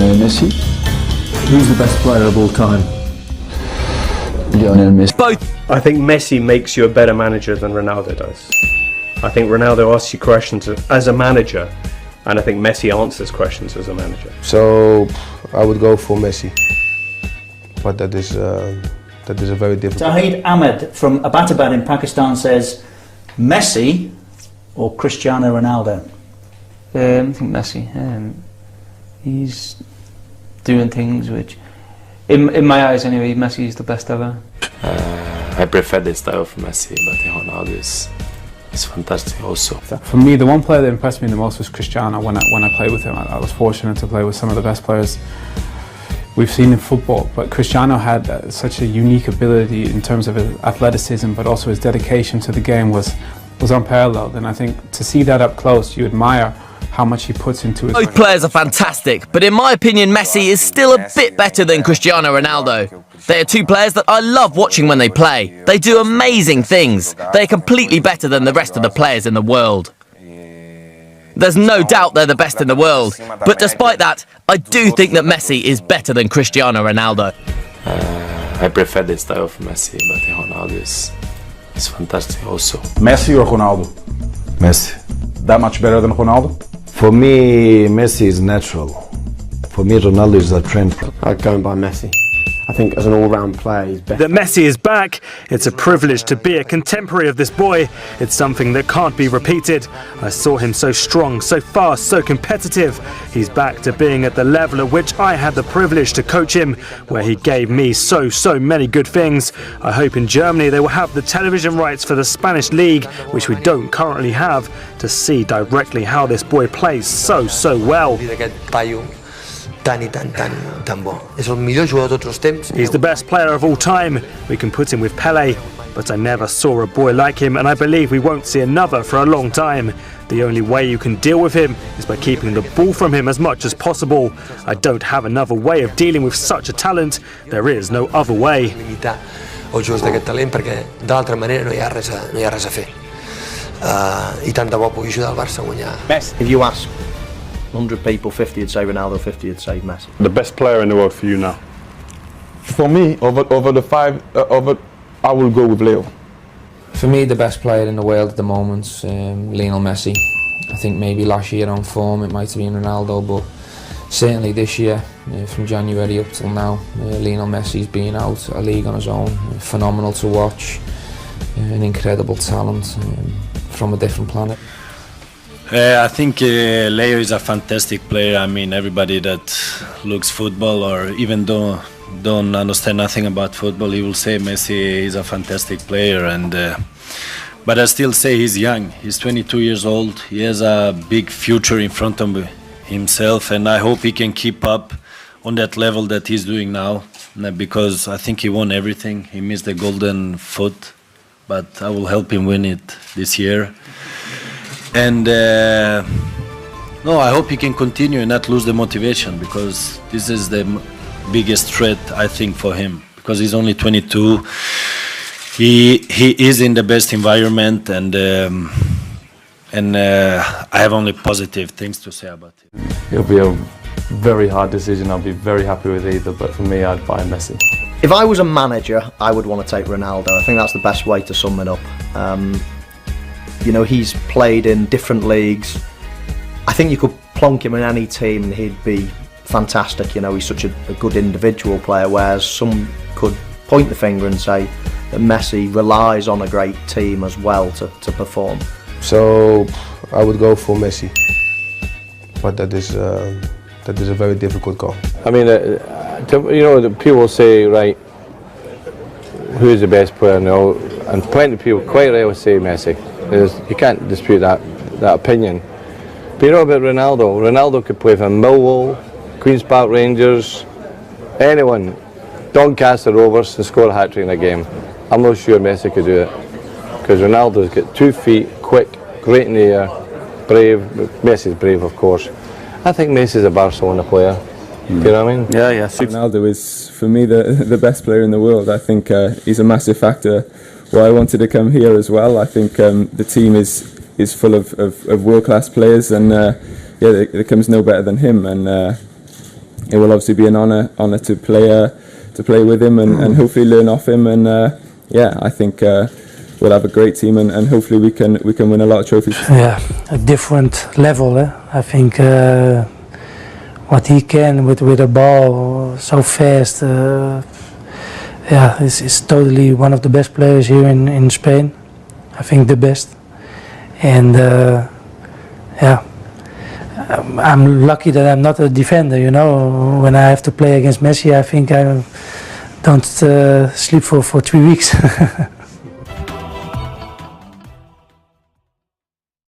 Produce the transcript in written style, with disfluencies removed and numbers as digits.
Lionel Messi. Who's the best player of all time? Lionel Messi. Both. I think Messi makes you a better manager than Ronaldo does. I think Ronaldo asks you questions as a manager, and I think Messi answers questions as a manager. So I would go for Messi, but that is a very difficult. Zahid Ahmed from Abbottabad in Pakistan says, Messi or Cristiano Ronaldo? I think Messi. He's doing things which, in my eyes anyway, Messi is the best ever. I prefer the style of Messi, but Ronaldo is fantastic also. For me, the one player that impressed me the most was Cristiano. When I played with him, I was fortunate to play with some of the best players we've seen in football. But Cristiano had such a unique ability in terms of his athleticism, but also his dedication to the game was unparalleled. And I think to see that up close, you admire how much he puts into it. Both players are fantastic, but in my opinion, Messi is still a bit better than Cristiano Ronaldo. They are two players that I love watching when they play. They do amazing things. They are completely better than the rest of the players in the world. There's no doubt they're the best in the world, but despite that, I do think that Messi is better than Cristiano Ronaldo. I prefer the style of Messi, but Ronaldo is fantastic also. Messi or Ronaldo? Messi. That much better than Ronaldo? For me, Messi is natural. For me, Ronaldo is a trend. I'd go by Messi. I think as an all-round player, he's better. That Messi is back, it's a privilege to be a contemporary of this boy. It's something that can't be repeated. I saw him so strong, so fast, so competitive. He's back to being at the level at which I had the privilege to coach him, where he gave me so many good things. I hope in Germany they will have the television rights for the Spanish league, which we don't currently have, to see directly how this boy plays so well. He's the best player of all time. We can put him with Pele, but I never saw a boy like him, and I believe we won't see another for a long time. The only way you can deal with him is by keeping the ball from him as much as possible. I don't have another way of dealing with such a talent. There is no other way. If you ask 100 people, 50 would say Ronaldo, 50 would say Messi. The best player in the world for you now? For me, over the five, I will go with Leo. For me, the best player in the world at the moment, Lionel Messi. I think maybe last year on form it might have been Ronaldo, but certainly this year, from January up till now, Lionel Messi's been out a league on his own. Phenomenal to watch, an incredible talent from a different planet. I think Leo is a fantastic player. I mean, everybody that looks football or even don't understand nothing about football, he will say Messi is a fantastic player. And but I still say he's young. He's 22 years old. He has a big future in front of himself, and I hope he can keep up on that level that he's doing now. Because I think he won everything. He missed the golden foot, but I will help him win it this year. And no, I hope he can continue and not lose the motivation, because this is the biggest threat, I think, for him, because he's only 22. He is in the best environment, and I have only positive things to say about him. It'll be a very hard decision. I'll be very happy with either, but for me, I'd buy Messi. If I was a manager, I would want to take Ronaldo. I think that's the best way to sum it up. You know, he's played in different leagues. I think you could plonk him in any team and he'd be fantastic. You know, he's such a good individual player, whereas some could point the finger and say that Messi relies on a great team as well to perform. So I would go for Messi, but that is a very difficult call. I mean, you know, the people say, right, who is the best player now? And plenty of people quite rightly say Messi. You can't dispute that opinion. But you know about Ronaldo? Ronaldo could play for Millwall, Queen's Park Rangers, anyone, Doncaster Rovers, and score a hat-trick in a game. I'm not sure Messi could do it, because Ronaldo's got 2 feet, quick, great in the air, brave. Messi's brave, of course. I think Messi's a Barcelona player. You know what I mean? Yeah. Ronaldo is, for me, the best player in the world. I think he's a massive factor why I wanted to come here as well. I think the team is full of world-class players, and there comes no better than him. And it will obviously be an honour to play with him and hopefully learn off him. And yeah, I think we'll have a great team, and hopefully we can win a lot of trophies. Yeah, a different level. I think what he can with a ball so fast. Yeah, he's totally one of the best players here in Spain. I think the best. And yeah, I'm lucky that I'm not a defender. You know, when I have to play against Messi, I think I don't sleep for 3 weeks.